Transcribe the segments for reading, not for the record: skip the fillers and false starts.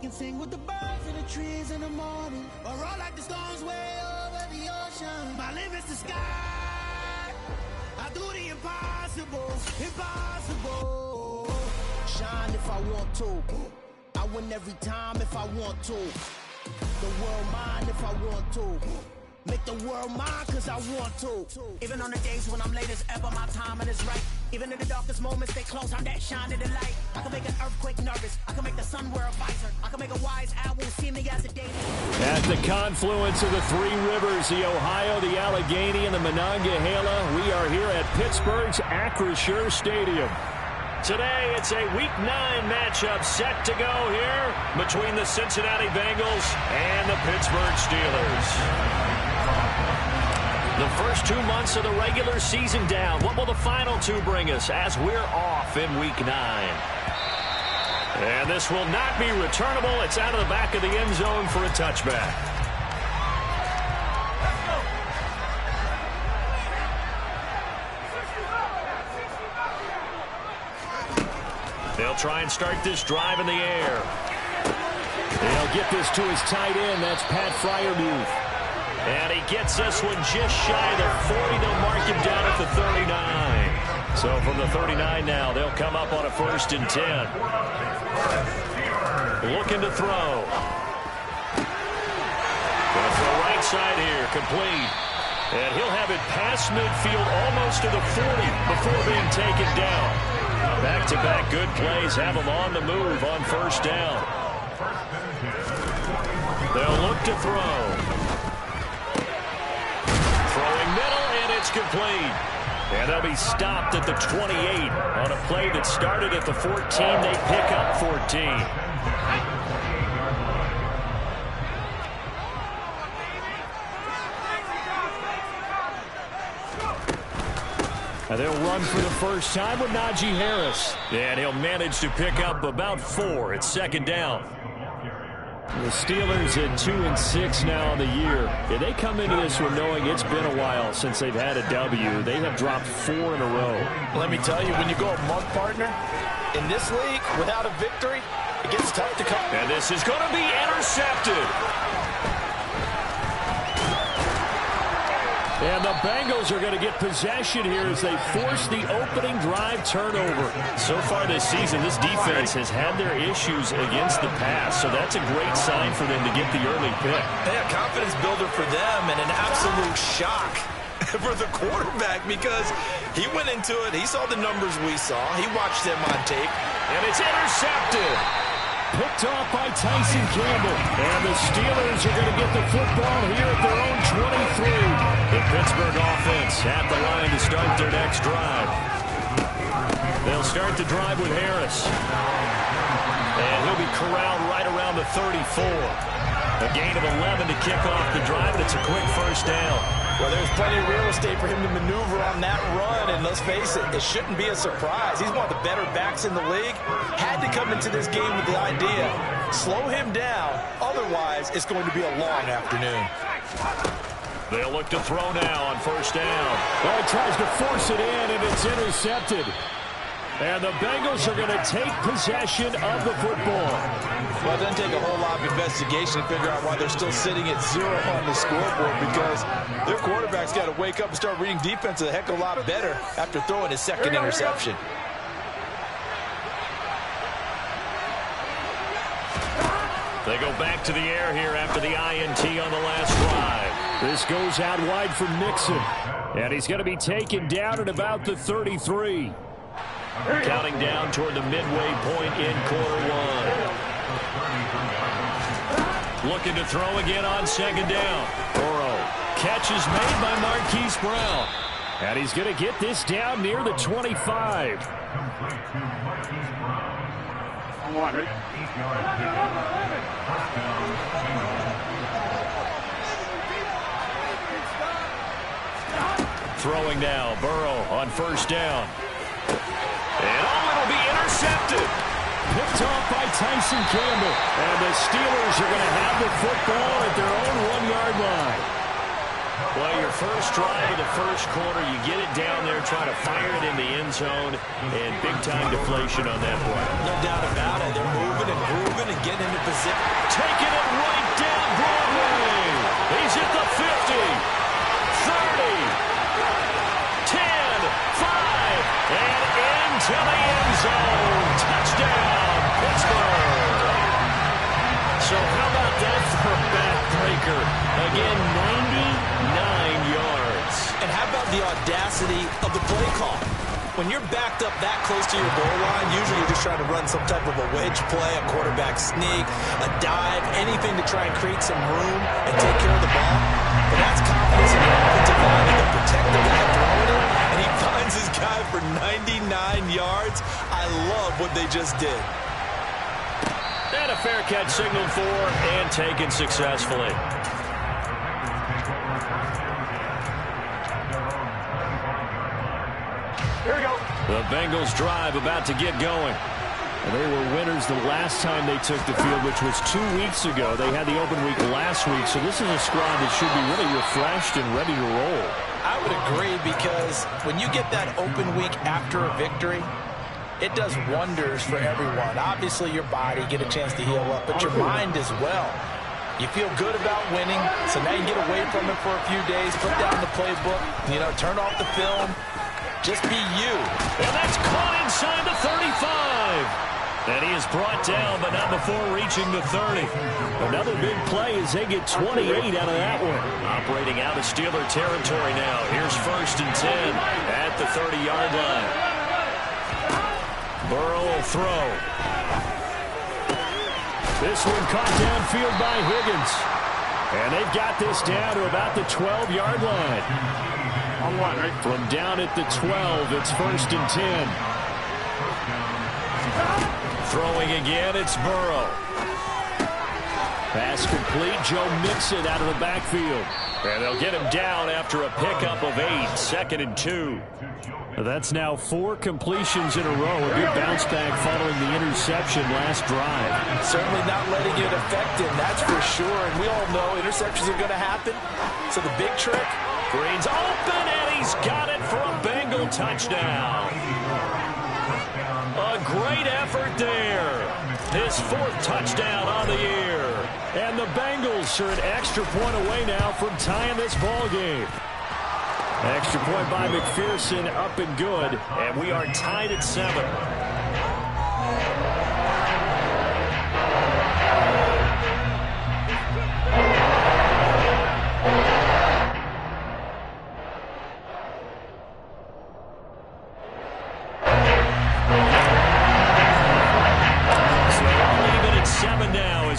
can sing with the birds and the trees in the morning, or roll like the storms way over the ocean. My limit's the sky. I do the impossible, impossible. Shine if I want to. I win every time if I want to. The world mine if I want to. Make the world mine cause I want to. Even on the days when I'm late as ever, my timing is right. Even in the darkest moments, stay close, I'm that shine of the light. I can make an earthquake nervous, I can make the sun wear a visor. I can make a wise owl see me as a day. At the confluence of the three rivers, the Ohio, the Allegheny, and the Monongahela, we are here at Pittsburgh's Acrisure Stadium. Today, it's a Week 9 matchup set to go here between the Cincinnati Bengals and the Pittsburgh Steelers. The first 2 months of the regular season down. What will the final two bring us as we're off in Week 9? And this will not be returnable. It's out of the back of the end zone for a touchback. They'll try and start this drive in the air. They'll get this to his tight end. That's Pat Freiermuth. And he gets this one just shy of the 40. They'll mark him down at the 39. So from the 39 now, they'll come up on a 1st and 10. Looking to throw. Going to throw right side here, complete. And he'll have it past midfield almost to the 40 before being taken down. Back-to-back good plays have him on the move on 1st down. They'll look to throw. Throwing middle, and it's complete. And they'll be stopped at the 28 on a play that started at the 14. They pick up 14. And they'll run for the first time with Najee Harris. And he'll manage to pick up about 4 at 2nd down. The Steelers at 2-6 now on the year. Yeah, they come into this one knowing it's been a while since they've had a W. They have dropped 4 in a row. Let me tell you, when you go a month, partner, in this league, without a victory, it gets tough to come. And this is going to be intercepted. And the Bengals are going to get possession here as they force the opening drive turnover. So far this season, this defense has had their issues against the pass, so that's a great sign for them to get the early pick. Yeah, confidence builder for them and an absolute shock for the quarterback because he went into it, he saw the numbers we saw, he watched them on tape, and it's intercepted. Picked off by Tyson Campbell. And the Steelers are going to get the football here at their own 23. The Pittsburgh offense at the line to start their next drive. They'll start the drive with Harris. And he'll be corralled right around the 34. A gain of 11 to kick off the drive, and it's a quick 1st down. Well, there's plenty of real estate for him to maneuver on that run, and let's face it, it shouldn't be a surprise. He's one of the better backs in the league. Had to come into this game with the idea, slow him down, otherwise it's going to be a long afternoon. They'll look to throw now on 1st down. Well, he tries to force it in, and it's intercepted. And the Bengals are going to take possession of the football. Well, it doesn't take a whole lot of investigation to figure out why they're still sitting at 0 on the scoreboard, because their quarterback's got to wake up and start reading defense a heck of a lot better after throwing his 2nd interception. They go back to the air here after the INT on the last drive. This goes out wide for Mixon, and he's going to be taken down at about the 33. Counting down toward the midway point in quarter 1. Looking to throw again on 2nd down. Burrow. Catch is made by Marquise Brown. And he's going to get this down near the 25. Throwing now. Burrow on 1st down. And it'll be intercepted. Picked off by Tyson Campbell. And the Steelers are going to have the football at their own 1-yard line. Well, your first drive of the first quarter, you get it down there, try to fire it in the end zone, and big-time deflation on that play. No doubt about it. They're moving and grooving and getting into Taking it right down Broadway. He's at the 50, 30, 10, 5, and into the end zone. Touchdown, Pittsburgh. So how about that for a backbreaker? Again, 99 yards. And how about the audacity of the play call? When you're backed up that close to your goal line, usually you're just trying to run some type of a wedge play, a quarterback sneak, a dive, anything to try and create some room and take care of the ball. But that's confidence in your offensive line to protect the guy throwing it, and he finds his guy for 99 yards. I love what they just did. And a fair catch signaled for and taken successfully. Here we go. The Bengals drive about to get going. And they were winners the last time they took the field, which was 2 weeks ago. They had the open week last week, so this is a squad that should be really refreshed and ready to roll. I would agree, because when you get that open week after a victory, it does wonders for everyone. Obviously, your body, get a chance to heal up, but your mind as well. You feel good about winning, so now you get away from it for a few days, put down the playbook, turn off the film. Just be you. And that's caught inside the 35. And he is brought down, but not before reaching the 30. Another big play as they get 28 out of that one. Operating out of Steeler territory now. Here's 1st and 10 at the 30-yard line. Burrow will throw. This one caught downfield by Higgins. And they've got this down to about the 12-yard line. From down at the 12, it's 1st and 10. Throwing again, it's Burrow. Pass complete. Joe Mixon out of the backfield. And they'll get him down after a pickup of 8, 2nd and 2. That's now 4 completions in a row. A good bounce back following the interception last drive. Certainly not letting it affect him, that's for sure. And we all know interceptions are going to happen. So the big trick, Green's open, and he's got it for a Bengal touchdown. A great effort there. His 4th touchdown on the year. And the Bengals are an extra point away now from tying this ball game. Extra point by McPherson, up and good. And we are tied at 7.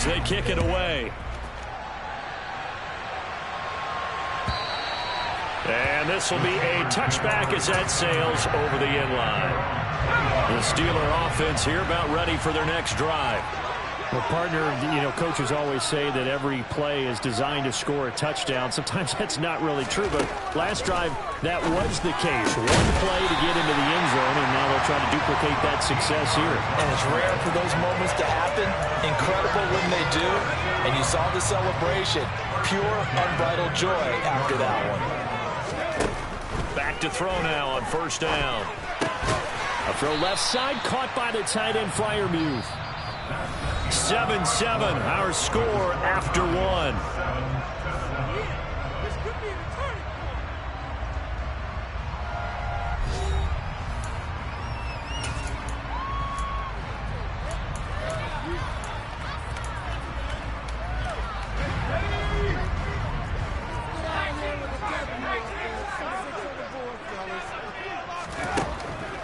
They kick it away. And this will be a touchback as that sails over the end line. The Steeler offense here about ready for their next drive. Well, partner, coaches always say that every play is designed to score a touchdown. Sometimes that's not really true, but last drive, that was the case. One play to get into the end zone, and now they'll try to duplicate that success here. And it's rare for those moments to happen. Incredible when they do. And you saw the celebration. Pure, unbridled joy after that one. Back to throw now on 1st down. A throw left side, caught by the tight end, Freiermuth. 7-7, our score after 1.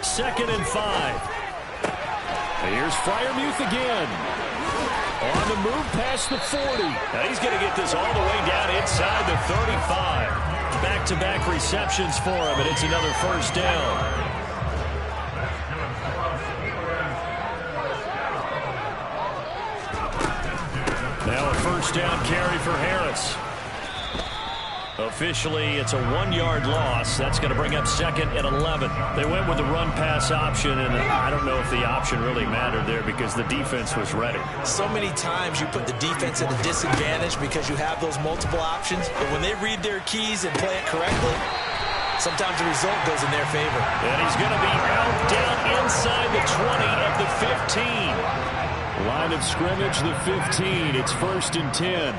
Second and 5. Here's Freiermuth again. On the move past the 40. Now he's going to get this all the way down inside the 35. Back-to-back receptions for him, and it's another 1st down. Now a 1st down carry for Harris. Officially, it's a 1-yard loss. That's going to bring up 2nd and 11. They went with the run-pass option, and I don't know if the option really mattered there because the defense was ready. So many times you put the defense at a disadvantage because you have those multiple options, but when they read their keys and play it correctly, sometimes the result goes in their favor. And he's going to be out down inside the 20 at the 15. Line of scrimmage, the 15. It's 1st and 10.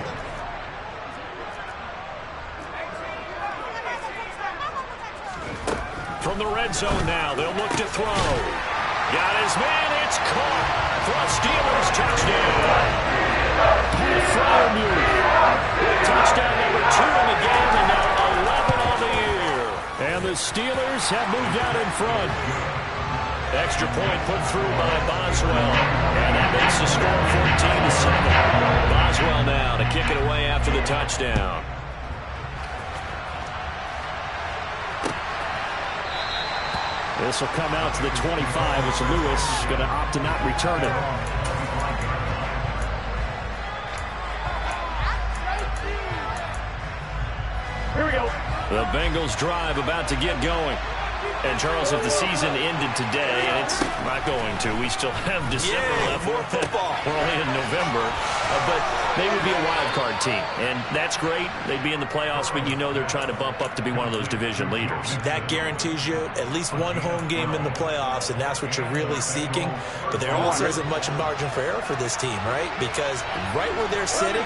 From the red zone now, they'll look to throw. Got his man, it's caught. For a Steelers touchdown. Touchdown number 2 in the game, and now 11 on the year. And the Steelers have moved out in front. Extra point put through by Boswell. And that makes the score 14-7. Boswell now to kick it away after the touchdown. This will come out to the 25 as Lewis going to opt to not return it. Here we go. The Bengals drive about to get going. And, Charles, if the season ended today, and it's not going to, we still have December left. More football. We're only in November. But they would be a wild card team. And that's great. They'd be in the playoffs, but you know they're trying to bump up to be one of those division leaders. That guarantees you at least one home game in the playoffs, and that's what you're really seeking. But there also isn't much margin for error for this team, right? Because right where they're sitting,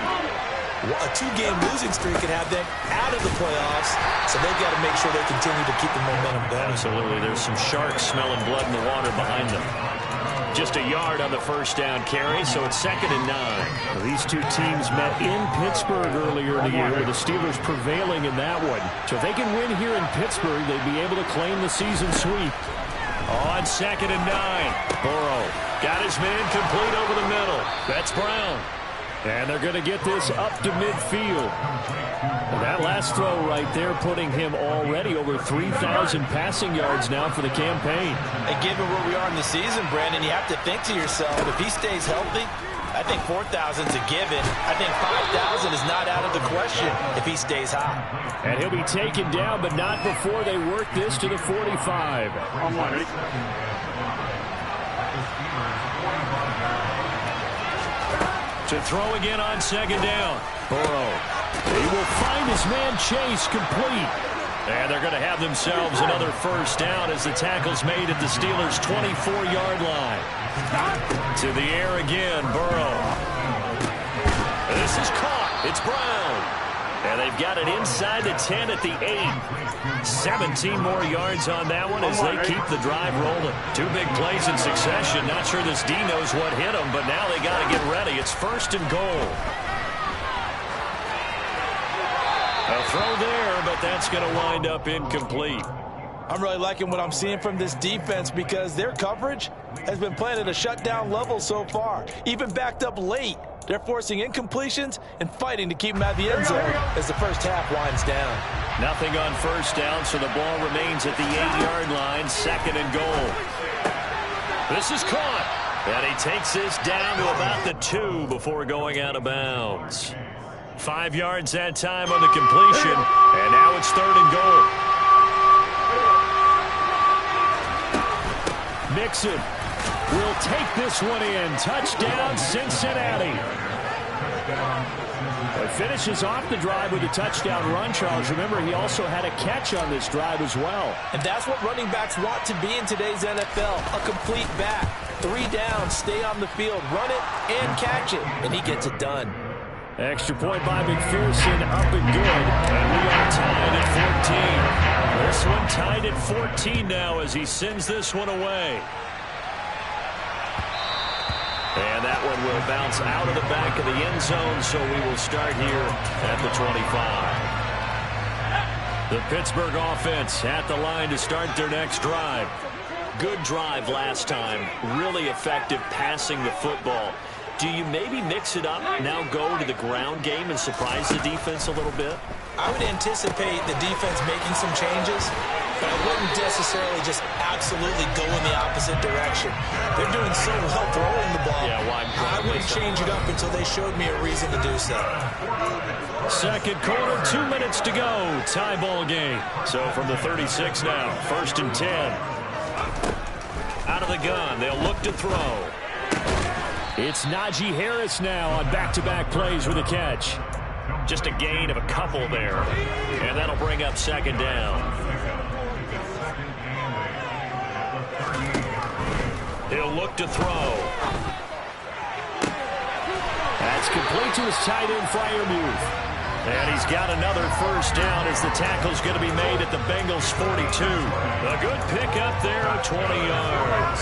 a 2-game losing streak could have them out of the playoffs, so they've got to make sure they continue to keep the momentum going. Absolutely. There's some sharks smelling blood in the water behind them. Just a yard on the first down carry, so it's 2nd and 9. Well, these two teams met in Pittsburgh earlier in the year, with the Steelers prevailing in that one. So if they can win here in Pittsburgh, they'd be able to claim the season sweep. On 2nd and 9. Burrow got his man complete over the middle. That's Brown. And they're going to get this up to midfield. And that last throw right there putting him already over 3,000 passing yards now for the campaign. And given where we are in the season, Brandon, you have to think to yourself, if he stays healthy, I think 4,000's a given. I think 5,000 is not out of the question if he stays hot. And he'll be taken down, but not before they work this to the 45. To throw again on 2nd down. Burrow. He will find his man Chase complete. And they're going to have themselves another first down as the tackle's made at the Steelers' 24-yard line. To the air again, Burrow. This is caught. It's Brown. And they've got it inside the 10 at the 8. 17 more yards on that one as they keep the drive rolling. 2 big plays in succession. Not sure this D knows what hit them, but now they got to get ready. It's 1st and goal. A throw there, but that's going to wind up incomplete. I'm really liking what I'm seeing from this defense because their coverage has been playing at a shutdown level so far. Even backed up late. They're forcing incompletions and fighting to keep them out of the end zone as the first half winds down. Nothing on first down, so the ball remains at the 8-yard line, 2nd and goal. This is caught. And he takes this down to about the 2 before going out of bounds. 5 yards that time on the completion, and now it's 3rd and goal. Mixon will take this one in. Touchdown, Cincinnati. It finishes off the drive with a touchdown run, Charles. Remember, he also had a catch on this drive as well. And that's what running backs want to be in today's NFL, a complete back. 3 downs, stay on the field, run it, and catch it. And he gets it done. Extra point by McPherson, up and good. And we are tied at 14. This one tied at 14 now as he sends this one away. And that one will bounce out of the back of the end zone, so we will start here at the 25. The Pittsburgh offense at the line to start their next drive. Good drive last time. Really effective passing the football. Do you maybe mix it up, now go to the ground game and surprise the defense a little bit? I would anticipate the defense making some changes, but I wouldn't necessarily just absolutely go in the opposite direction. They're doing so well throwing the ball. Yeah, why I wouldn't change it up until they showed me a reason to do so. Second quarter, 2 minutes to go. Tie ball game. So from the 36 now, 1st and 10. Out of the gun, they'll look to throw. It's Najee Harris now on back-to-back plays with a catch. Just a gain of a couple there. And that'll bring up 2nd down. He'll look to throw. It's complete to his tight end, Freiermuth. And he's got another first down as the tackle's going to be made at the Bengals' 42. A good pickup there of 20 yards.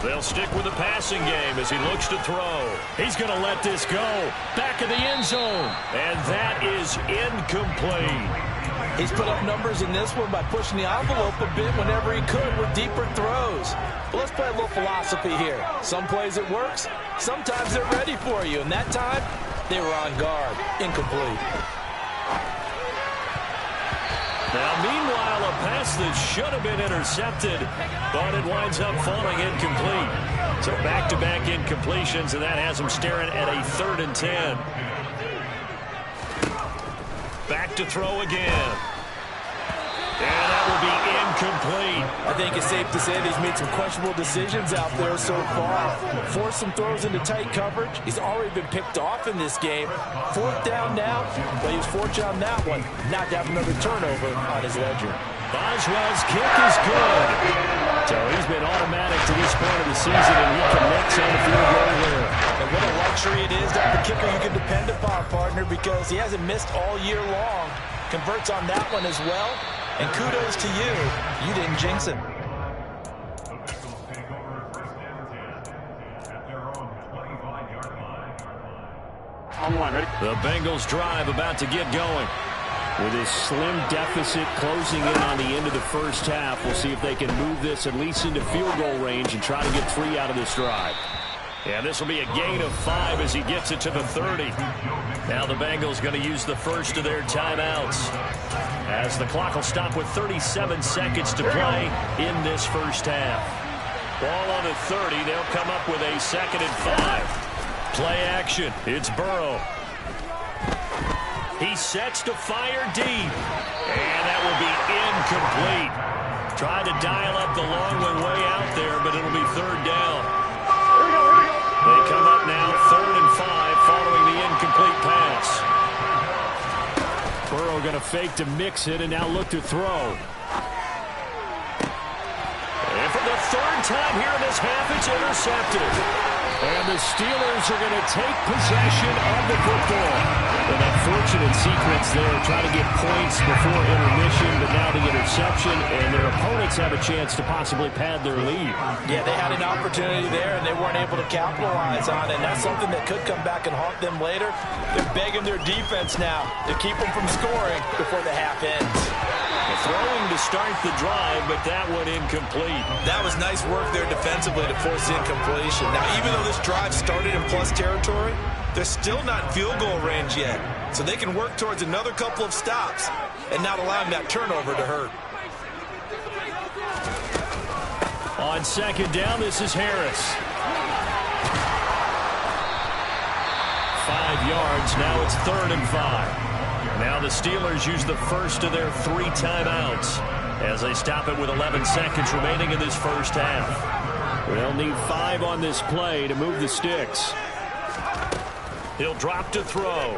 They'll stick with the passing game as he looks to throw. He's going to let this go. Back of the end zone. And that is incomplete. He's put up numbers in this one by pushing the envelope a bit whenever he could with deeper throws. But let's play a little philosophy here. Some plays it works. Sometimes they're ready for you. And that time, they were on guard. Incomplete. Now, meanwhile, a pass that should have been intercepted, but it winds up falling incomplete. So back-to-back incompletions, and that has him staring at a 3rd and 10. Back to throw again. And that will be incomplete. I think it's safe to say that he's made some questionable decisions out there so far. Forced some throws into tight coverage. He's already been picked off in this game. 4th down now, but he was fortunate on that one. Not to have another turnover on his ledger. Boswell's kick is good. So he's been automatic to this point of the season, and he connects on the field goal there. And what a luxury it is to have a kicker you can depend upon, partner, because he hasn't missed all year long. Converts on that one as well. And kudos to you. You didn't jinx him. The Bengals drive about to get going. With his slim deficit closing in on the end of the first half, we'll see if they can move this at least into field goal range and try to get 3 out of this drive. Yeah, this will be a gain of 5 as he gets it to the 30. Now the Bengals going to use the first of their timeouts, as the clock will stop with 37 seconds to play in this first half. Ball on the 30. They'll come up with a 2nd and 5. Play action. It's Burrow. He sets to fire deep. And that will be incomplete. Tried to dial up the long one way out there, but it'll be 3rd down. They come up now 3rd and 5 following the incomplete pass. Burrow going to fake to mix it and now look to throw. And for the 3rd time here in this half, it's intercepted. And the Steelers are going to take possession of the football. An unfortunate sequence there, trying to get points before intermission, but now the interception, and their opponents have a chance to possibly pad their lead. Yeah, they had an opportunity there, and they weren't able to capitalize on it, and that's something that could come back and haunt them later. They're begging their defense now to keep them from scoring before the half ends. Throwing to start the drive, but that one incomplete. That was nice work there defensively to force the incompletion. Now, even though this drive started in plus territory, they're still not in field goal range yet. So they can work towards another couple of stops and not allowing that turnover to hurt. On 2nd down, this is Harris. 5 yards. Now it's 3rd and 5. Now the Steelers use the first of their 3 timeouts as they stop it with 11 seconds remaining in this first half. They'll need 5 on this play to move the sticks. He'll drop to throw.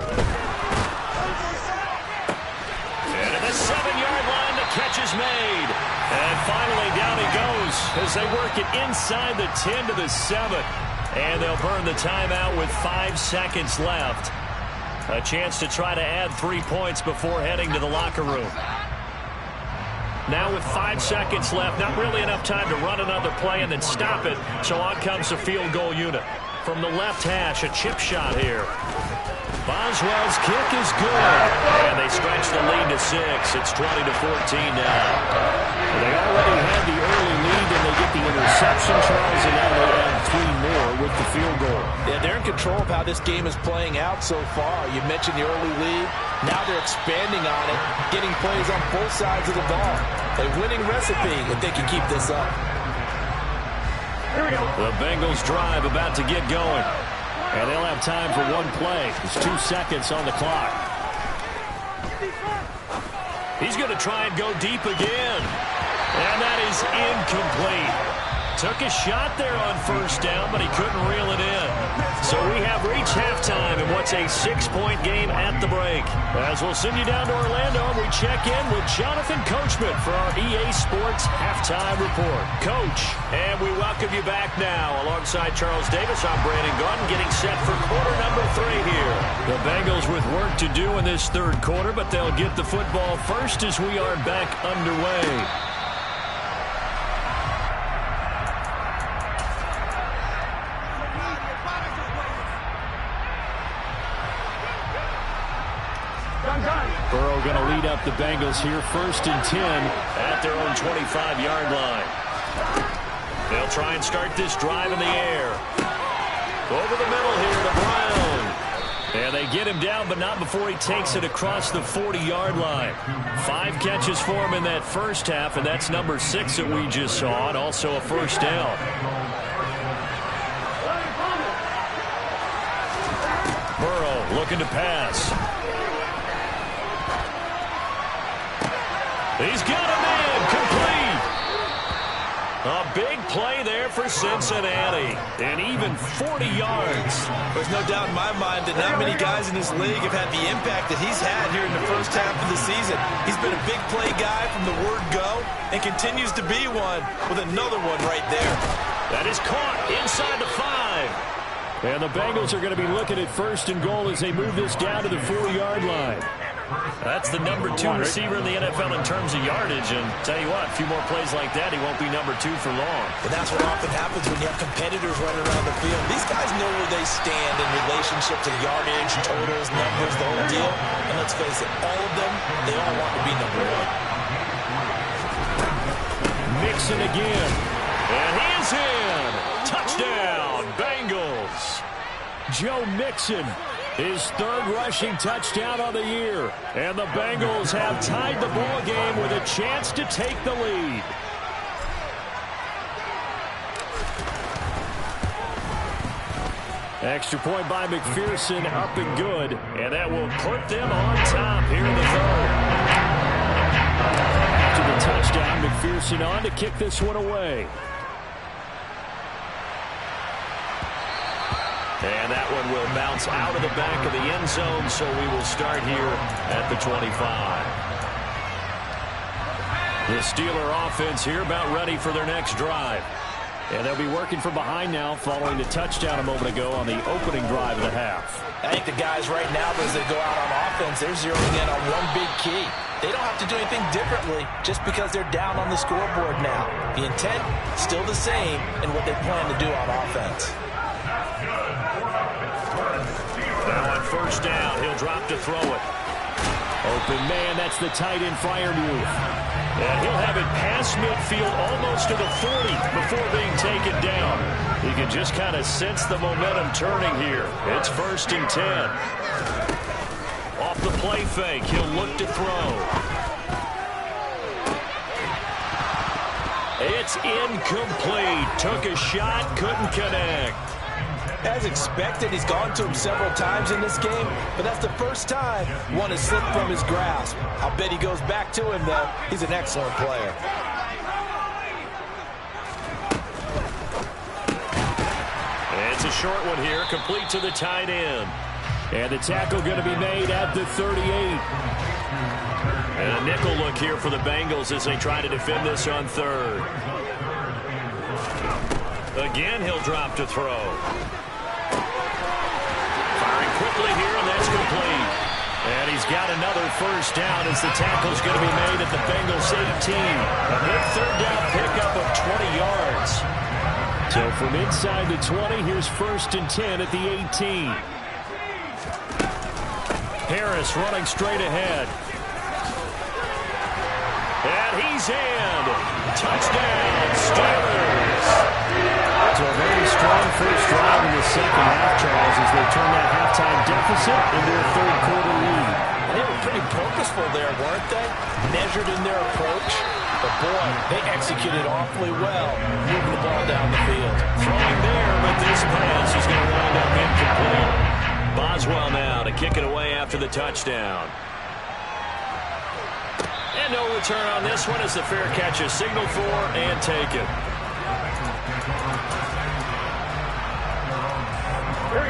And at the 7-yard line, the catch is made. And finally, down he goes as they work it inside the 10 to the 7. And they'll burn the timeout with 5 seconds left. A chance to try to add 3 points before heading to the locker room. Now with 5 seconds left, not really enough time to run another play and then stop it. So on comes the field goal unit. From the left hash, a chip shot here. Boswell's kick is good. And they stretch the lead to 6. It's 20-14 now. They already had the early lead, and they get the interception, Charles, and now they add 3 more with the field goal. Yeah, they're in control of how this game is playing out so far. You mentioned the early lead. Now they're expanding on it, getting plays on both sides of the ball. A winning recipe if they can keep this up. The Bengals drive about to get going. And they'll have time for 1 play. There's 2 seconds on the clock. He's going to try and go deep again. And that is incomplete. Took a shot there on first down, but he couldn't reel it in. So we have reached halftime in what's a 6-point game at the break. As we'll send you down to Orlando, we check in with Jonathan Coachman for our EA Sports Halftime Report. Coach, and we welcome you back now. Alongside Charles Davis, I'm Brandon Gunn, getting set for quarter number 3 here. The Bengals with work to do in this third quarter, but they'll get the football first as we are back underway. Burrow going to lead up the Bengals here, 1st and 10 at their own 25-yard line. They'll try and start this drive in the air. Over the middle here to Brown. And they get him down, but not before he takes it across the 40-yard line. 5 catches for him in that first half, and that's number 6 that we just saw, and also a first down. Burrow looking to pass. He's got a man, complete. A big play there for Cincinnati, and even 40 yards. There's no doubt in my mind that not many guys in this league have had the impact that he's had here in the first half of the season. He's been a big play guy from the word go and continues to be one with another one right there. That is caught inside the 5. And the Bengals are going to be looking at 1st and goal as they move this down to the 4-yard line. That's the number 2 receiver in the NFL in terms of yardage. And tell you what, a few more plays like that, he won't be number 2 for long. And that's what often happens when you have competitors running around the field. These guys know where they stand in relationship to yardage, totals, numbers, the whole deal. And let's face it, all of them, they all want to be number 1. Mixon again. And he is in. Touchdown, Bengals. Joe Mixon, his 3rd rushing touchdown of the year. And the Bengals have tied the ball game with a chance to take the lead. Extra point by McPherson, up and good. And that will put them on top here in the 3rd. After the touchdown, McPherson on to kick this one away. And that one will bounce out of the back of the end zone, so we will start here at the 25. The Steeler offense here about ready for their next drive. And they'll be working from behind now following the touchdown a moment ago on the opening drive of the half. I think the guys right now, as they go out on offense, they're zeroing in on one big key. They don't have to do anything differently just because they're down on the scoreboard now. The intent, still the same in what they plan to do on offense. Now on 1st down, he'll drop to throw it. Open man, that's the tight end fire move. And he'll have it past midfield almost to the 40 before being taken down. You can just kind of sense the momentum turning here. It's 1st and 10. Off the play fake, he'll look to throw. It's incomplete. Took a shot, couldn't connect. As expected, he's gone to him several times in this game, but that's the first time one has slipped from his grasp. I'll bet he goes back to him, though. He's an excellent player. It's a short one here, complete to the tight end. And the tackle going to be made at the 38. And a nickel look here for the Bengals as they try to defend this on 3rd. Again, he'll drop to throw. Firing quickly here, and that's complete. And he's got another 1st down as the tackle's going to be made at the Bengals 18. A big 3rd down pickup of 20 yards. So from inside the 20, here's 1st and 10 at the 18. Harris running straight ahead. And he's in. Touchdown, Steelers. So a very strong first drive in the second half, Charles, as they turn that halftime deficit into a 3rd quarter lead. They were pretty purposeful there, weren't they? Measured in their approach. But, boy, they executed awfully well, moving the ball down the field. Throwing there, but this pass is going to wind up incomplete. Boswell now to kick it away after the touchdown. And no return on this one as the fair catch is signaled for and taken.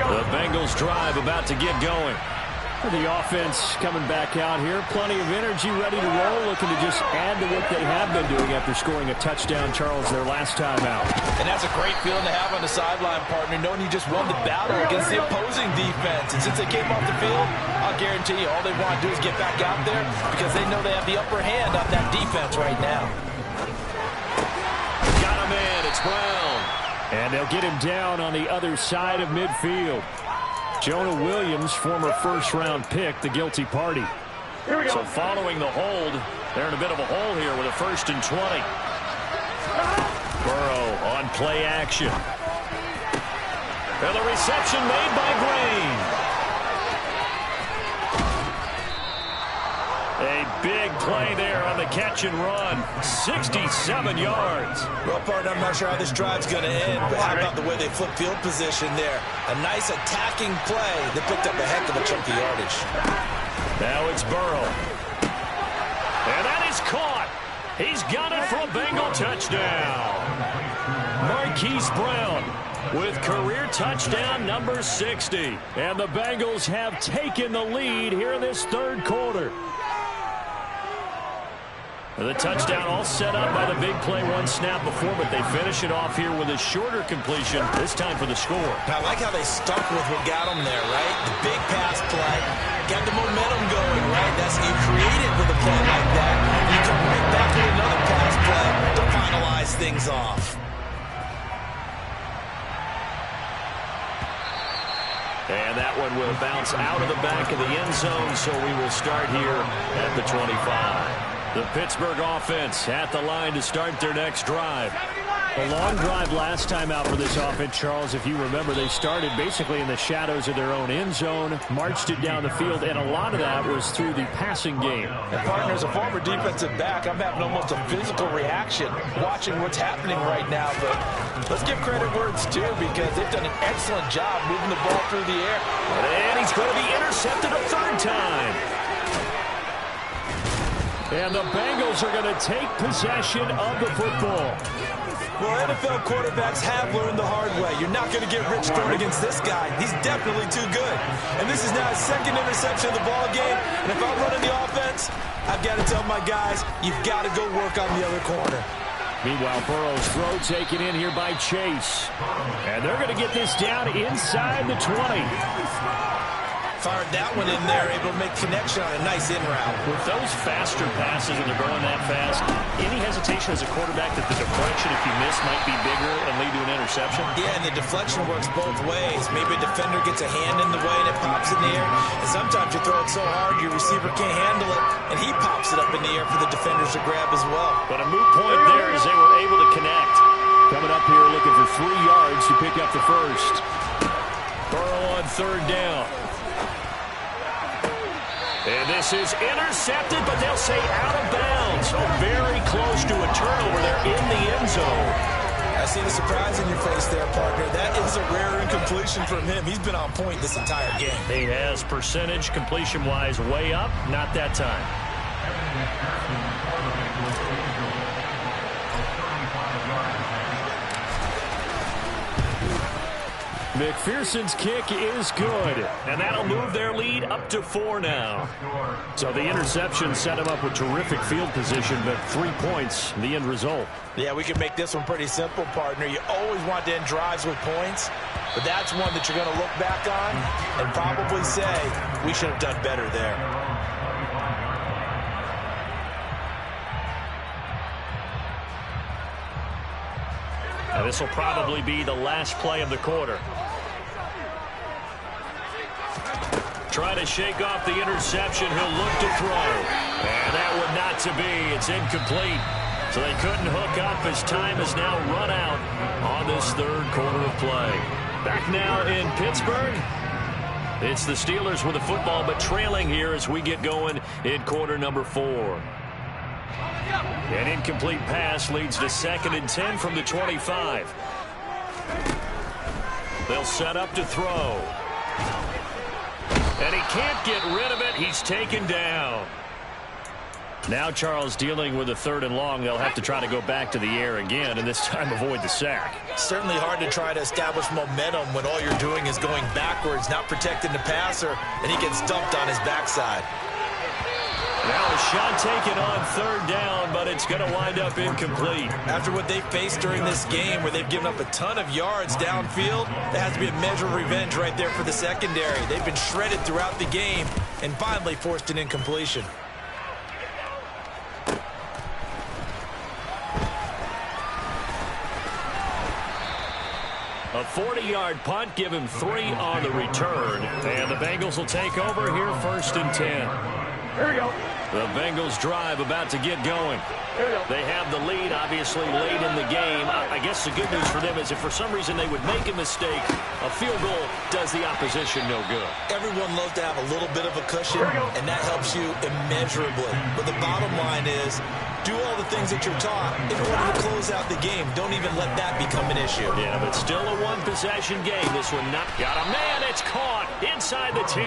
The Bengals drive about to get going. The offense coming back out here. Plenty of energy, ready to roll, looking to just add to what they have been doing after scoring a touchdown, Charles, their last time out. And that's a great feeling to have on the sideline, partner, knowing you just won the battle against the opposing defense. And since they came off the field, I'll guarantee you all they want to do is get back out there because they know they have the upper hand on that defense right now. Got him in. It's Brown. And they'll get him down on the other side of midfield. Jonah Williams, former first-round pick, the guilty party. So following the hold, they're in a bit of a hole here with a 1st and 20. Burrow on play action. And the reception made by Green. A big play there on the catch and run. 67 yards. Well, partner, I'm not sure how this drive's going to end, but how about the way they flip field position there? A nice attacking play that picked up a heck of a chunk of yardage. Now it's Burrow. And that is caught. He's got it for a Bengal touchdown. Marquise Brown with career touchdown number 60. And the Bengals have taken the lead here in this third quarter. The touchdown all set up by the big play one snap before, but they finish it off here with a shorter completion, this time for the score. I like how they stuck with what got them there, right? The big pass play, got the momentum going, right? That's you create it with a play like that. And you come right back with another pass play to finalize things off. And that one will bounce out of the back of the end zone, so we will start here at the 25. The Pittsburgh offense at the line to start their next drive. A long drive last time out for this offense, Charles. If you remember, they started basically in the shadows of their own end zone, marched it down the field, and a lot of that was through the passing game. And partner, as a former defensive back, I'm having almost a physical reaction watching what's happening right now. But let's give credit where it's due because they've done an excellent job moving the ball through the air. And he's going to be intercepted a third time. And the Bengals are going to take possession of the football. Well, NFL quarterbacks have learned the hard way. You're not going to get rich throwing against this guy. He's definitely too good. And this is now his second interception of the ball game. And if I'm running the offense, I've got to tell my guys, you've got to go work on the other corner. Meanwhile, Burrow's throw taken in here by Chase. And they're going to get this down inside the 20. Fired that one in there, able to make connection on a nice in route. With those faster passes and they're going that fast, any hesitation as a quarterback that the deflection, if you miss, might be bigger and lead to an interception? Yeah, and the deflection works both ways. Maybe a defender gets a hand in the way and it pops in the air. And sometimes you throw it so hard your receiver can't handle it, and he pops it up in the air for the defenders to grab as well. But a moot point there as they were able to connect. Coming up here looking for 3 yards to pick up the first. Burrow on third down. And this is intercepted, but they'll say out of bounds. So very close to a turnover there in the end zone. I see the surprise in your face there, partner. That is a rare incompletion from him. He's been on point this entire game. He has percentage completion-wise way up. Not that time. McPherson's kick is good, and that'll move their lead up to 4 now. So the interception set him up with terrific field position, but 3 points, the end result. Yeah, we can make this one pretty simple, partner. You always want to end drives with points, but that's one that you're going to look back on and probably say, we should have done better there. Now this will probably be the last play of the quarter. Try to shake off the interception. He'll look to throw. And that would not to be. It's incomplete. So they couldn't hook up as time has now run out on this third quarter of play. Back now in Pittsburgh. It's the Steelers with the football, but trailing here as we get going in quarter number 4. An incomplete pass leads to 2nd and 10 from the 25. They'll set up to throw. And he can't get rid of it. He's taken down. Now Charles dealing with a 3rd and long. They'll have to try to go back to the air again, and this time avoid the sack. Certainly hard to try to establish momentum when all you're doing is going backwards, not protecting the passer, and he gets dumped on his backside. Now a shot taken on 3rd down, but it's going to wind up incomplete. After what they faced during this game where they've given up a ton of yards downfield, there has to be a measure of revenge right there for the secondary. They've been shredded throughout the game and finally forced an incompletion. A 40-yard punt, give him 3 on the return. And the Bengals will take over here 1st and 10. Here we go. The Bengals drive about to get going. They have the lead, obviously, late in the game. I guess the good news for them is if for some reason they would make a mistake, a field goal does the opposition no good. Everyone loves to have a little bit of a cushion, and that helps you immeasurably. But the bottom line is, do all the things that you're taught in order to close out the game. Don't even let that become an issue. Yeah, but still a one-possession game. This one not got a man. It's caught inside the 10.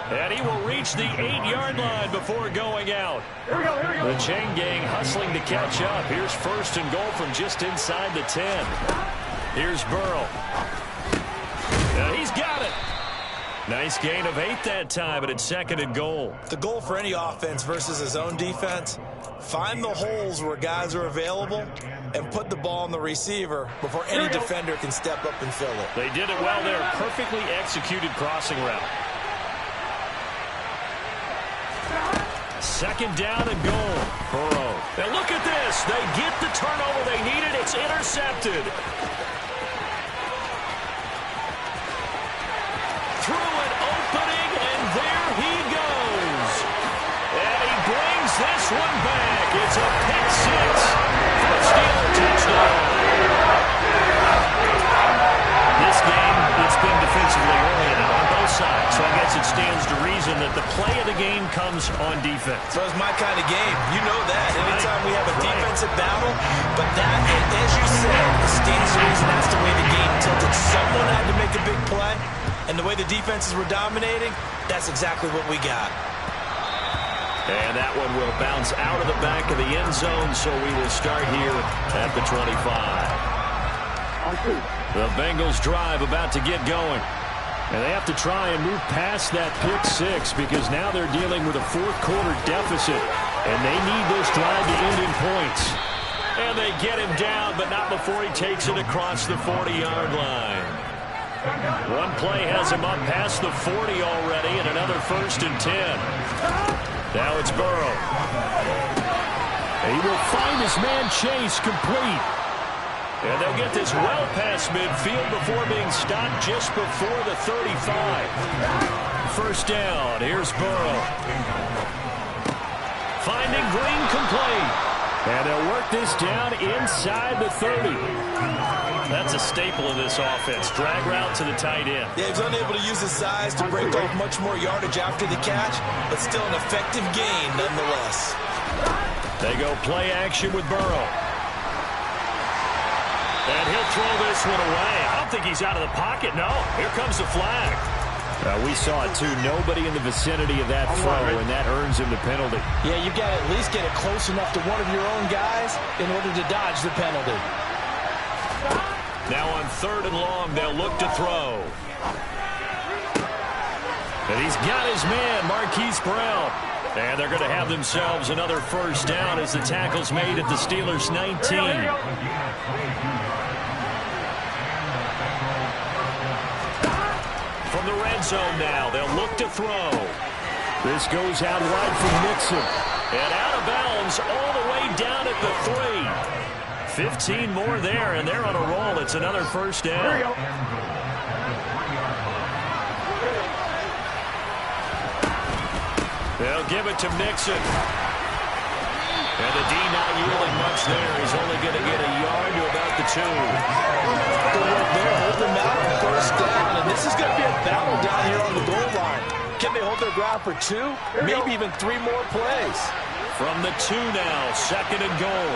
And he will reach the 8-yard line before going out. Here we go, here we go. The chain gang hustling to catch up. Here's 1st and goal from just inside the 10. Here's Burrow. He's got it. Nice gain of 8 that time, but it's 2nd and goal. The goal for any offense versus his own defense, find the holes where guys are available and put the ball on the receiver before any defender can step up and fill it. They did it well there. Perfectly executed crossing route. 2nd down and goal. Burrow. And look at this. They get the turnover they needed. It's intercepted. Through an opening, and there he goes. And he brings this one back. It's a pick 6 for a Steeler touchdown. This game, it's been defensively oriented on both sides, so I guess it stands to reason that the play of the game comes on defense. So it's my kind of game. You know that. Anytime we have a defensive battle, but that, as you said, it stands to reason that's the way the game tilted. Someone had to make a big play, and the way the defenses were dominating, that's exactly what we got. And that one will bounce out of the back of the end zone, so we will start here at the 25. The Bengals drive about to get going. And they have to try and move past that pick 6 because now they're dealing with a 4th-quarter deficit. And they need this drive to end in points. And they get him down, but not before he takes it across the 40-yard line. One play has him up past the 40 already, and another 1st and 10. Now it's Burrow. And he will find his man Chase complete. And they'll get this well past midfield before being stopped just before the 35. 1st down. Here's Burrow. Finding Green complete. And they'll work this down inside the 30. That's a staple of this offense. Drag route to the tight end. Yeah, he's unable to use his size to break off much more yardage after the catch, but still an effective gain nonetheless. They go play action with Burrow. And he'll throw this one away. I don't think he's out of the pocket, no. Here comes the flag. We saw it, too. Nobody in the vicinity of that throw, and that earns him the penalty. Yeah, you've got to at least get it close enough to one of your own guys in order to dodge the penalty. Now on 3rd and long, they'll look to throw. And he's got his man, Marquise Brown. And they're going to have themselves another 1st down as the tackle's made at the Steelers' 19. From the red zone now, they'll look to throw. This goes out wide from Nixon. And out of bounds all the way down at the 3. 15 more there, and they're on a roll. It's another 1st down. They'll give it to Nixon. And the D not yielding much there. He's only going to get a yard to about the 2. They're holding out on 1st down, and this is going to be a battle down here on the goal line. Can they hold their ground for 2? Maybe even 3 more plays. From the 2 now, 2nd and goal.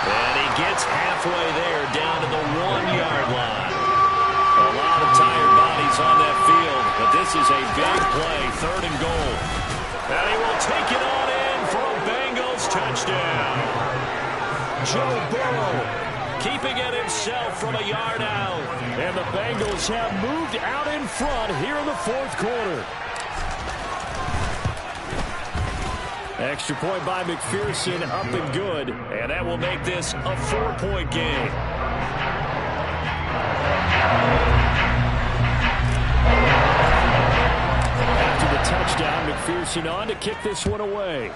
And he gets halfway there, down to the 1-yard line. A lot of tired bodies on that field, but this is a big play, 3rd and goal. And he will take it on in for a Bengals touchdown. Joe Burrow keeping it himself from a yard out. And the Bengals have moved out in front here in the 4th quarter. Extra point by McPherson, up and good. And that will make this a 4-point game. After the touchdown, McPherson on to kick this one away.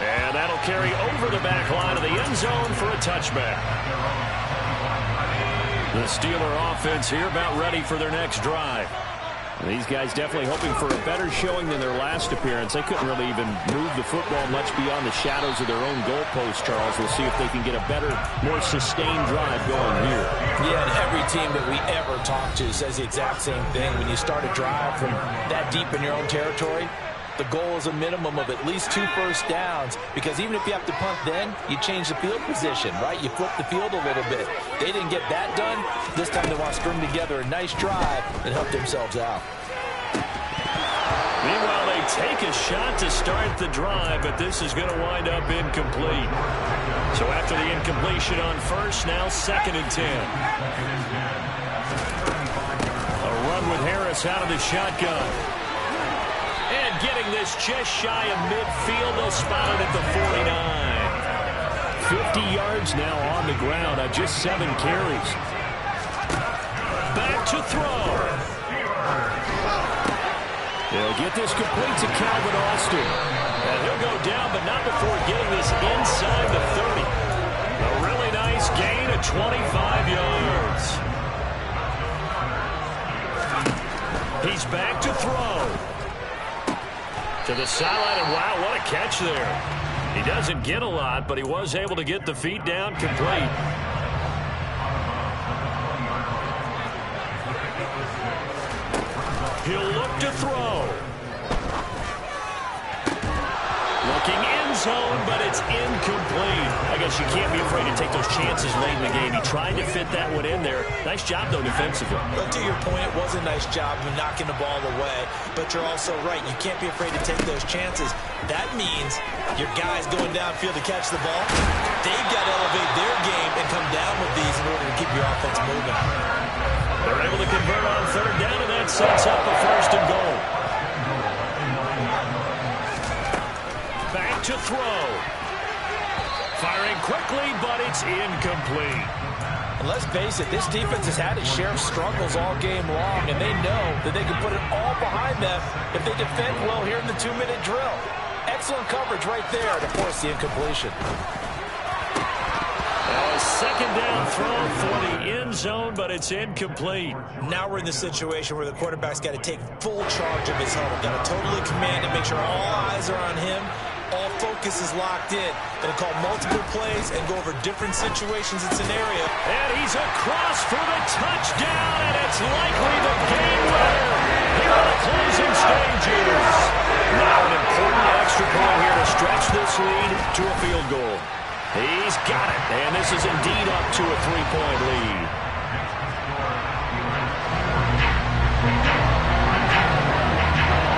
And that'll carry over the back line of the end zone for a touchback. The Steeler offense here about ready for their next drive. These guys definitely hoping for a better showing than their last appearance. They couldn't really even move the football much beyond the shadows of their own goalpost, Charles. We'll see if they can get a better, more sustained drive going here. Yeah, and every team that we ever talk to says the exact same thing. When you start a drive from that deep in your own territory, the goal is a minimum of at least 2 first downs, because even if you have to punt then, you change the field position, right? You flip the field a little bit. They didn't get that done. This time they want to string together a nice drive and help themselves out. Meanwhile, they take a shot to start the drive, but this is going to wind up incomplete. So after the incompletion on first, now 2nd and 10. A run with Harris out of the shotgun. And getting this just shy of midfield, they'll spot it at the 49. 50 yards now on the ground on just 7 carries. Back to throw. They'll get this complete to Calvin Austin. And he'll go down, but not before getting this inside the 30. A really nice gain of 25 yards. He's back to throw. To the sideline, and wow, what a catch there. He doesn't get a lot, but he was able to get the feet down complete. He'll look to throw. Looking end zone, but it's incomplete. I guess you can't be afraid to take those chances late in the game. He tried to fit that one in there. Nice job, though, defensively. But to your point, it was a nice job of knocking the ball away. But you're also right. You can't be afraid to take those chances. That means your guys going downfield to catch the ball, they've got to elevate their game and come down with these in order to keep your offense moving. They're able to convert on 3rd down, and that sets up a 1st and goal. Back to throw. Firing quickly, but it's incomplete. And let's face it, this defense has had its share of struggles all game long, and they know that they can put it all behind them if they defend well here in the 2-minute drill. Excellent coverage right there to force the incompletion. A 2nd down throw for the end zone, but it's incomplete. Now we're in the situation where the quarterback's got to take full charge of his huddle. Got to totally command it, make sure all eyes are on him. All focus is locked in. Going to call multiple plays and go over different situations and scenarios. And he's across for the touchdown, and it's likely the game winner here in the closing stages. Now an important extra point here to stretch this lead to a field goal. He's got it, and this is indeed up to a 3-point lead.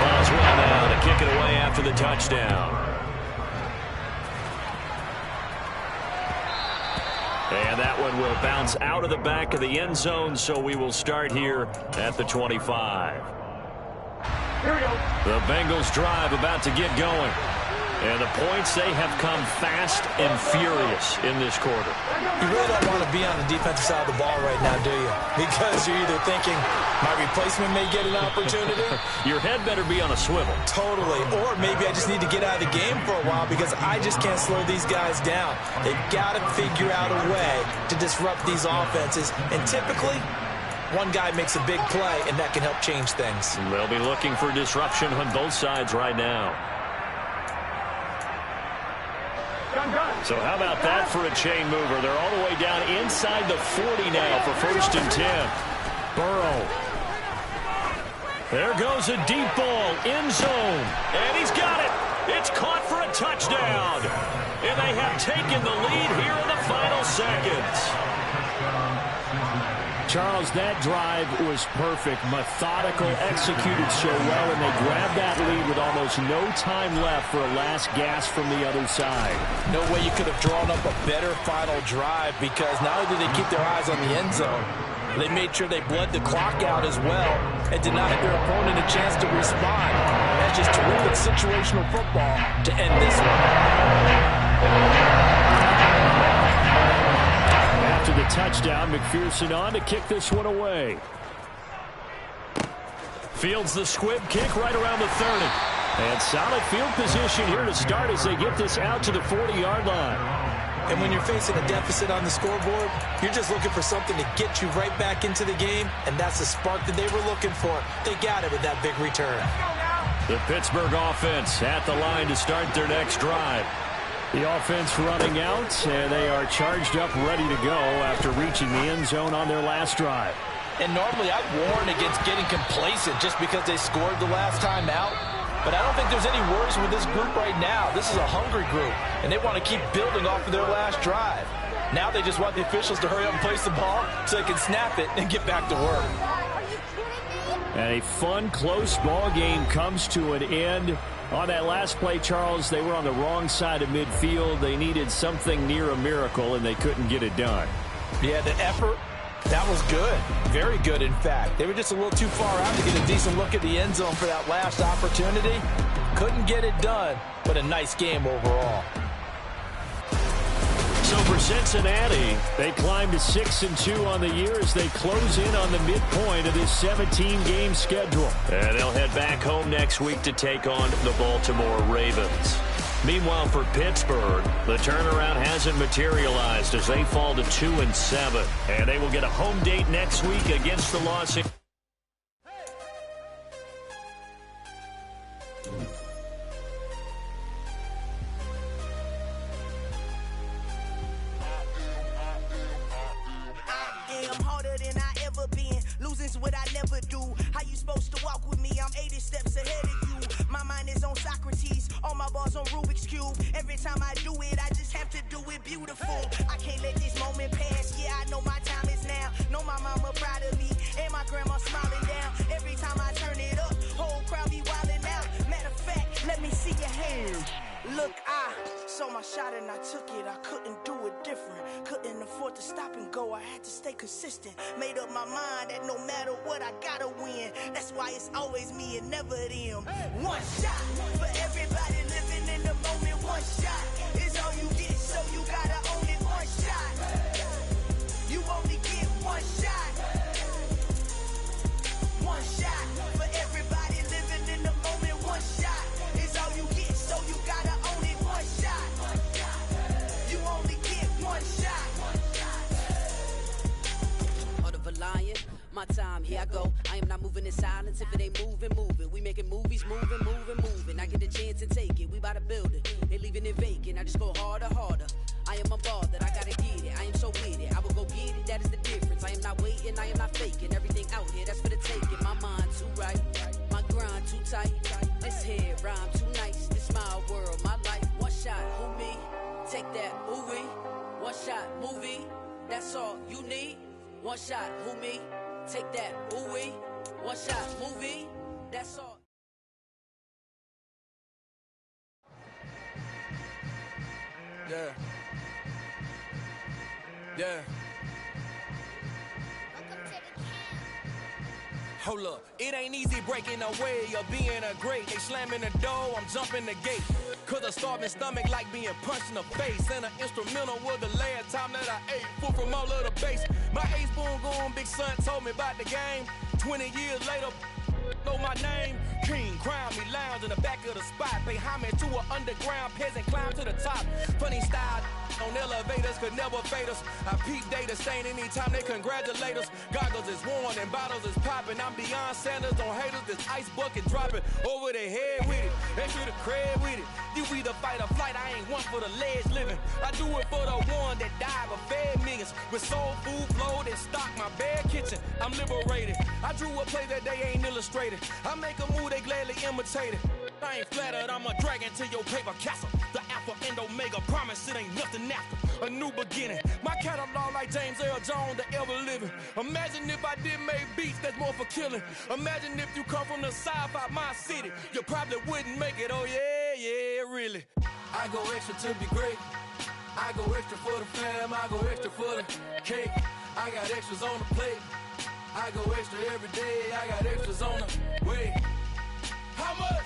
Boswell now to kick it away after the touchdown. And that one will bounce out of the back of the end zone, so we will start here at the 25. The Bengals drive about to get going. And the points, they have come fast and furious in this quarter. You really don't want to be on the defensive side of the ball right now, do you? Because you're either thinking, my replacement may get an opportunity. Your head better be on a swivel. Totally. Or maybe I just need to get out of the game for a while because I just can't slow these guys down. They've got to figure out a way to disrupt these offenses. And typically, one guy makes a big play, and that can help change things. They'll be looking for disruption on both sides right now. So how about that for a chain mover? They're all the way down inside the 40 now for 1st and 10. Burrow. There goes a deep ball, end zone. And he's got it. It's caught for a touchdown. And they have taken the lead here in the final seconds. Charles, that drive was perfect, methodical, executed so well, and they grabbed that lead with almost no time left for a last gasp from the other side. No way you could have drawn up a better final drive, because not only did they keep their eyes on the end zone, they made sure they bled the clock out as well and denied their opponent a chance to respond. That's just terrific situational football to end this one. After the touchdown, McPherson on to kick this one away. Fields the squib kick right around the 30. And solid field position here to start as they get this out to the 40-yard line. And when you're facing a deficit on the scoreboard, you're just looking for something to get you right back into the game, and that's the spark that they were looking for. They got it with that big return. The Pittsburgh offense at the line to start their next drive. The offense running out, and they are charged up, ready to go after reaching the end zone on their last drive. And normally I'd warn against getting complacent just because they scored the last time out. But I don't think there's any worries with this group right now. This is a hungry group, and they want to keep building off of their last drive. Now they just want the officials to hurry up and place the ball so they can snap it and get back to work. And a fun, close ball game comes to an end. On that last play, Charles, they were on the wrong side of midfield. They needed something near a miracle, and they couldn't get it done. Yeah, the effort, that was good. Very good, in fact. They were just a little too far out to get a decent look at the end zone for that last opportunity. Couldn't get it done, but a nice game overall. So for Cincinnati, they climb to 6-2 on the year as they close in on the midpoint of this 17-game schedule. And they'll head back home next week to take on the Baltimore Ravens. Meanwhile, for Pittsburgh, the turnaround hasn't materialized as they fall to 2-7. And they will get a home date next week against the Los Angeles. What I never do. How you supposed to walk with me? I'm 80 steps ahead of you. My mind is on Socrates, all my balls on Rubik's Cube. Every time I do it, I just have to do it beautiful. I can't let this moment pass. Yeah, I know my time is now. Know my mama proud of me, and my grandma smiling down. Every time I turn it up, whole crowd be wildin' out. Matter of fact, let me see your hands. Look, I saw my shot and I took it. I couldn't do it different. Couldn't afford to stop and go. I had to stay consistent. Made up my mind that no matter what, I gotta win. That's why it's always me and never them. One shot for everybody living in the moment. One shot is all you get, so you gotta own it. One shot. You only get one shot. One shot for everybody living in the moment. One shot is all you get, so you gotta own it. One shot. You only get one shot. Heart of a lion, my time, here I go. I am not moving in silence. If it ain't moving, moving. We making movies, moving, moving, moving. I get a chance and take it. We bout to build it. They leaving it vacant. I just go harder, harder. I am unbothered. I gotta get it. I am so with it. I will go get it. That is the difference. I am not waiting. I am not faking. Everything out here, that's for the taking. My mind too right. My grind too tight. This head rhyme too nice. This my world, my life. One shot, who me? Take that, movie. One shot, movie. That's all you need. One shot, who me? Take that, ooh-wee. One shot, movie. That's all. Yeah. Yeah. Hold up, it ain't easy breaking away or being a great. They slamming the door, I'm jumping the gate. Cause a starving stomach like being punched in the face. And an instrumental was the last time that I ate. Full from all of the bass. My ace boom going, big son told me about the game. 20 years later, know my name. King, crown me, lounge in the back of the spot. Pay homage to an underground peasant, climb to the top. Funny style on elevators could never fade us. I peep data stain anytime they congratulate us. Goggles is worn and bottles is popping. I'm beyond Sanders on haters, this ice bucket dropping over their head with it. They should have cred with it. You either fight or flight, I ain't one for the ledge living. I do it for the one that died but fed millions. With soul food flowed and stocked my bad kitchen. I'm liberated. I drew a play that they ain't illustrated. I make a move, they gladly imitate it. I ain't flattered, I'm a dragon to your paper castle. The alpha and omega, promise it ain't nothing after. A new beginning, my catalog like James Earl Jones, the ever living. Imagine if I did make beats that's more for killing. Imagine if you come from the south out my city, you probably wouldn't make it, oh yeah, really. I go extra to be great. I go extra for the fam, I go extra for the cake. I got extras on the plate. I go extra every day, I got extras on the way. How much?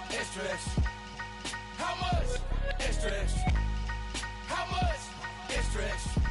Extra, extra. How much? Extra, extra. How much? Extra, extra.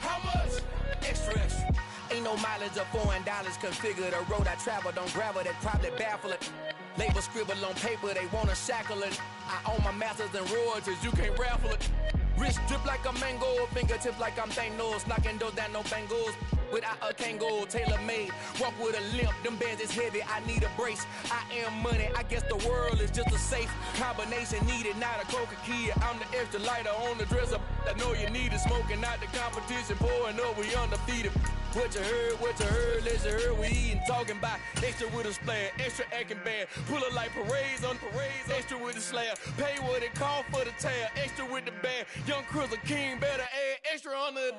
How much? Extra, extra. Ain't no mileage of $4 configure the road I travel. Don't gravel that probably baffle it. Label scribble on paper, they wanna shackle it. I own my masters and royalties, you can't raffle it. Wrist drip like a mango, fingertips like I'm Thanos, knocking those down, no bangles. Without a Kango, tailor-made, walk with a limp, them bands is heavy, I need a brace. I am money, I guess the world is just a safe combination needed, not a coca key. I'm the extra lighter on the dresser, I know you need it, smoking out the competition, pouring up, we undefeated. What you heard, let you heard, we eating, talking about extra with a splash, extra acting bad, pull it like parades on parades, extra with the slab, pay what it cost for the tab, extra with the band, young Chris a king, better add extra on the...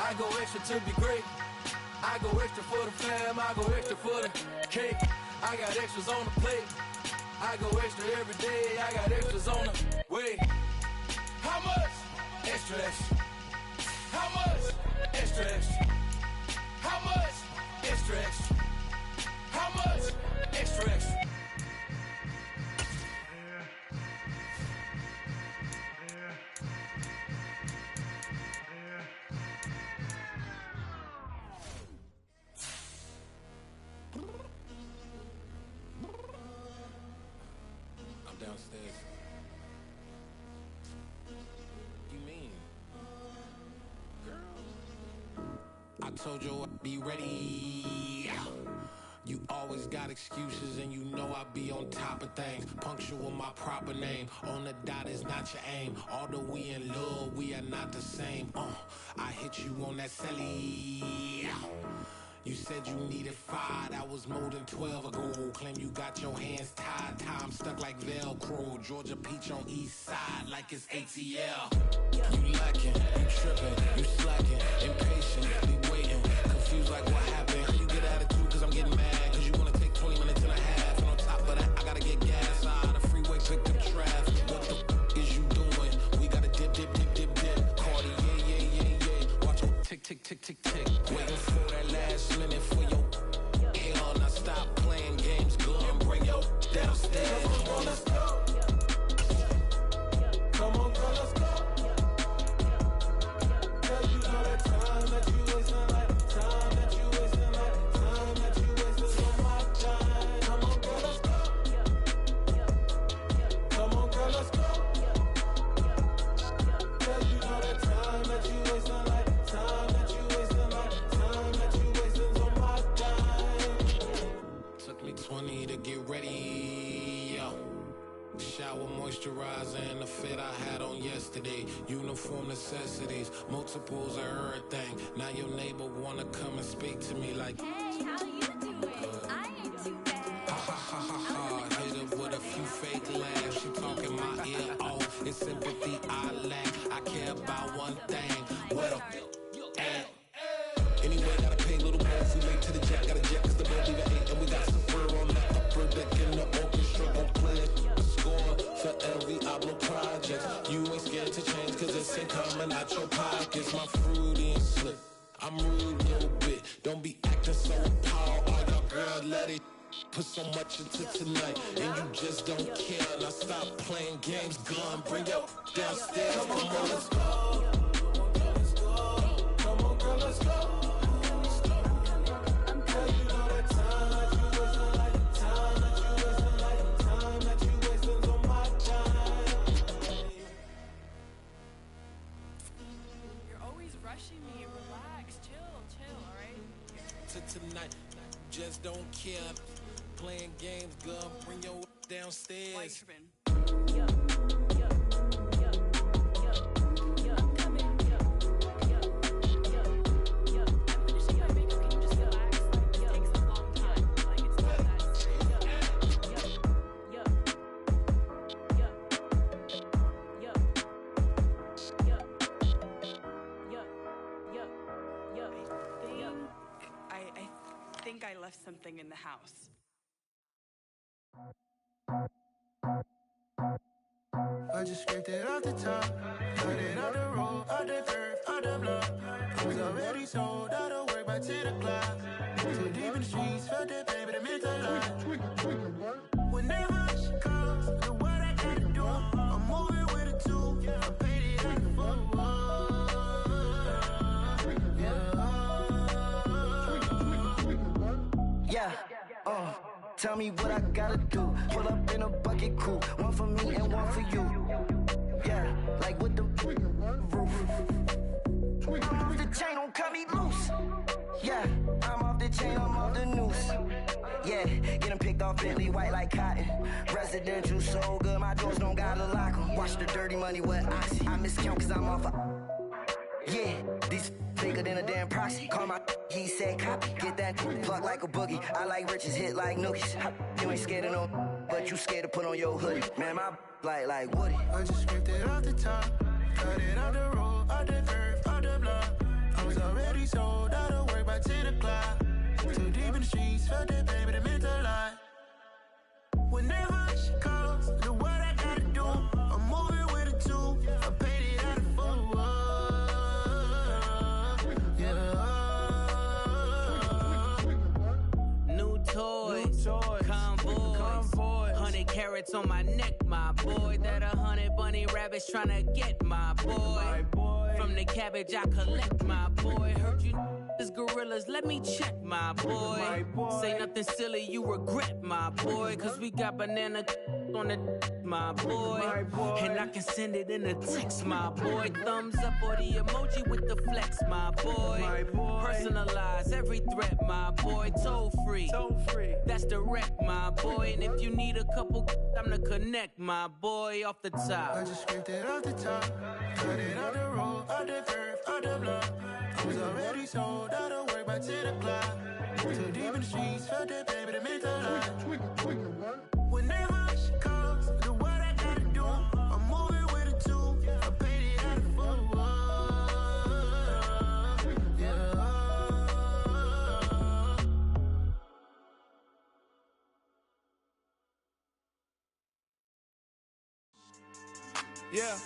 I go extra to be great. I go extra for the fam, I go extra for the cake. I got extras on the plate. I go extra every day, I got extras on the way. How much? Extra, extra. How much? Extra, extra. How much? Extra, extra. How much? Extra, extra. Downstairs. You mean? Girl, I told you I'd be ready. You always got excuses and you know I be on top of things. Punctual my proper name. On the dot is not your aim. Although we in love, we are not the same. I hit you on that celly. You said you needed 5, that was more than 12 ago. Claim you got your hands tied, time stuck like Velcro. Georgia Peach on east side like it's ATL. You lacking, you tripping, you slacking, impatient, be waiting, confused like what happened. You get attitude cause I'm getting mad, cause you wanna take 20 minutes and a half. And on top of that, I gotta get gas out of the freeway, pick up traffic. What the is you doing? We gotta dip, dip, dip, dip, dip. Cardi, yeah. Watch your tick, tick, tick, tick, tick. Waiting for that last minute for your hell. Now stop playing games, go and bring your downstairs. Come on, let's go. Come on, girl, let's go. Girl, you know that time that you wasting, like time that you wasting, like time that you wasting on my time. Come on, girl, let's go. Come on, girl, let's go. Girl, you know that time that you wasting, like time that you wasting, like time that you wasting on my time. Took me 20 to get ready, yo. Shower moisturizer and the fit I had on yesterday. Uniform necessities, multiples of everything. Now your neighbor wanna come and speak to me like, hey, how you doing? I ain't too bad. ha ha ha ha ha. Hit her with a few fake laughs. She talking my ear off. It's sympathy I lack. I care about one thing. What up? Anyway, gotta pay a little more if we late to the jack. Gotta jet cause the boat leave at 8. And we got some fur on the upper deck in the orchestra. Gon' play the score for every Ablo project. You ain't scared to change cause it's ain't coming out your pockets. My fruity and slip. I'm rude a little bit. Don't be acting so appalled. All y'all girl, let it put so much into tonight. And you just don't care. Now stop playing games. Gun, bring your downstairs. Come on, let's go. Come on, girl, let's go. Tonight, just don't care. Playing games, girl, bring your downstairs. left something in the house. I just scraped it off the top, cut it out the road, out the curve, out the block. I was already sold out of work by 10 o'clock. Too deep in the streets, felt that pain, but it meant a lot. Whenever she calls, do what I gotta do. I'm moving with a two, I paid it out the fool. Yeah, tell me what I gotta do. Pull up in a bucket crew, one for me and one for you. Yeah, like with the roof. I'm off the chain, don't cut me loose. Yeah, I'm off the chain, I'm off the noose. Yeah, getting picked off Bentley white like cotton. Residential so good, my doors don't gotta lock 'em. Watch the dirty money with oxy. I miscount cause I'm off yeah, these bigger than a damn proxy. Call my he said copy. Get that plug like a boogie. I like riches, hit like nookies. You ain't scared of no, but you scared to put on your hoodie. Man, my like Woody. I just scraped it off the top, cut it out the road, out the curve, out the block. I was already sold out of work by 10 o'clock. Too deep in the streets, felt that pain, but it meant a lot. Whenever she calls, do what I gotta do. I'm moving with a two, I paid it out of full. Toys, convoy, 100 carats on my neck, my boy. That 100 bunny rabbits tryna get my boy. From the cabbage I collect, my boy. Heard you is gorillas, let me check, my boy. Say nothing silly, you regret, my boy. Cause we got banana on the my boy. And I can send it in a text, my boy. Thumbs up or the emoji with the flex, my boy. Personalize every threat, my boy. Toll free. That's direct, my boy. And if you need a couple, I'm the connect, my boy. Off the top. I just scraped it off the top, cut it out the road, out the curve, out the block. I was already sold out of work by 10 o'clock. Too deep in the streets, felt that pain, but it meant a lot. Whenever she calls, do what I gotta do. I'm moving with a two, I paid it out of full. Yeah.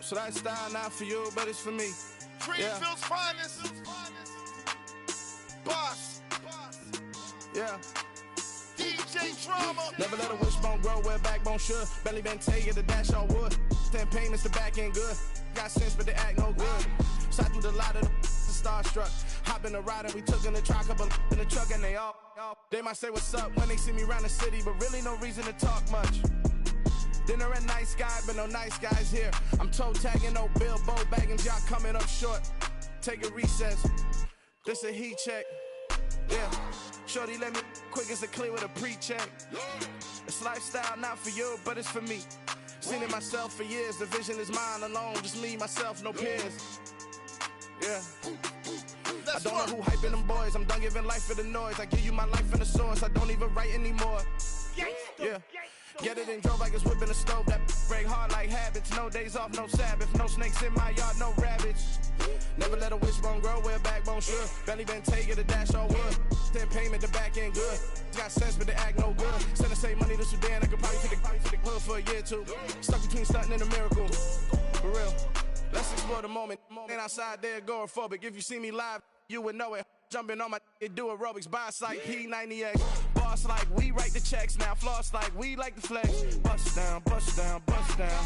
So that style not for you, but it's for me. Greenfield's finest. Boss. Yeah. DJ Drama. Never let a wishbone grow where backbone should. Belly been taking the dash on wood. 10 payments, the back end good. Got sense, but they act no good. Shot through the lot of the starstruck. Hop in the ride and we took in the truck, couple in the truck, and they all. They might say what's up when they see me around the city, but really no reason to talk much. Dinner at nice guy, but no nice guys here. I'm toe tagging, no Bilbo baggins, y'all coming up short. Take a recess. This a heat check. Yeah. Shorty let me quick as a clear with a pre-check. It's lifestyle not for you, but it's for me. Seen it myself for years. The vision is mine alone. Just me, myself, no peers. Yeah. I don't know who hyping them boys. I'm done giving life for the noise. I give you my life in the source. I don't even write anymore. Yeah. Get it and drove like it's whipping a stove. That break hard like habits. No days off, no Sabbath. No snakes in my yard, no rabbits. Never let a wishbone grow where backbone should. Belly been taking the dash all wood. 10 payment, the back end good. Got sense, but they act no good. Send the same money to Sudan. I could probably take the hood for a year or two. Stuck between stunting and a miracle. For real. Let's explore the moment. Ain't outside there agoraphobic. If you see me live, you would know it. Jumping on my do aerobics, boss like P90X. Boss like we write the checks now. Floss like we like the flex. Bust down, bust down, bust down.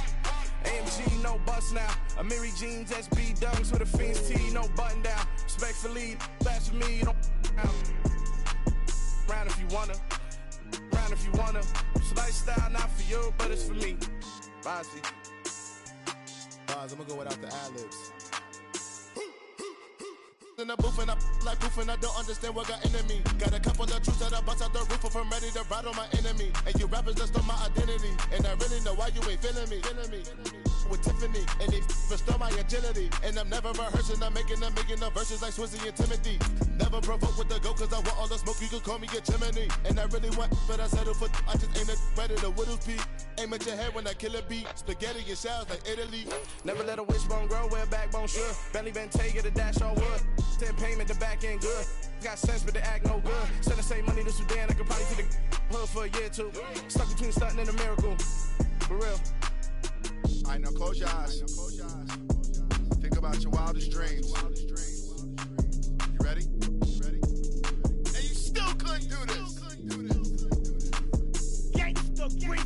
AMG, no bust now. Amiri jeans, SB dunks with a Fiends T, no button down. Respectfully, that's for me, you don't round if you wanna. Round if you wanna. It's lifestyle not for you, but it's for me. Bossy. Boz, I'm gonna go without the ad-libs. In the booth and I like proof and I don't understand what got into me. Got a couple of truths that I bust out the roof if I'm ready to ride on my enemy. And you rappers just on my identity. And I really know why you ain't feeling me. with Tiffany. And they restore my agility. And I'm never rehearsing, I'm making the verses like Swizzy and Timothy. Never provoke with the go, cause I want all the smoke, you can call me a chimney. And I really want, but I settle for, I just ain't ready to whittles peak. Aim at your head when I kill a beat. Spaghetti and shells like Italy. Never let a wishbone grow where a backbone should. Bentley Bentayga, the dash all wood. 10 payment, the back end good. Got sense, but the act no good. Send the same money to Sudan, I could probably see the hood for a year or two. Stuck between stunting and a miracle. For real. Alright, now close your eyes. Think about your wildest dreams. You ready? And you still couldn't do this. Gangsta, great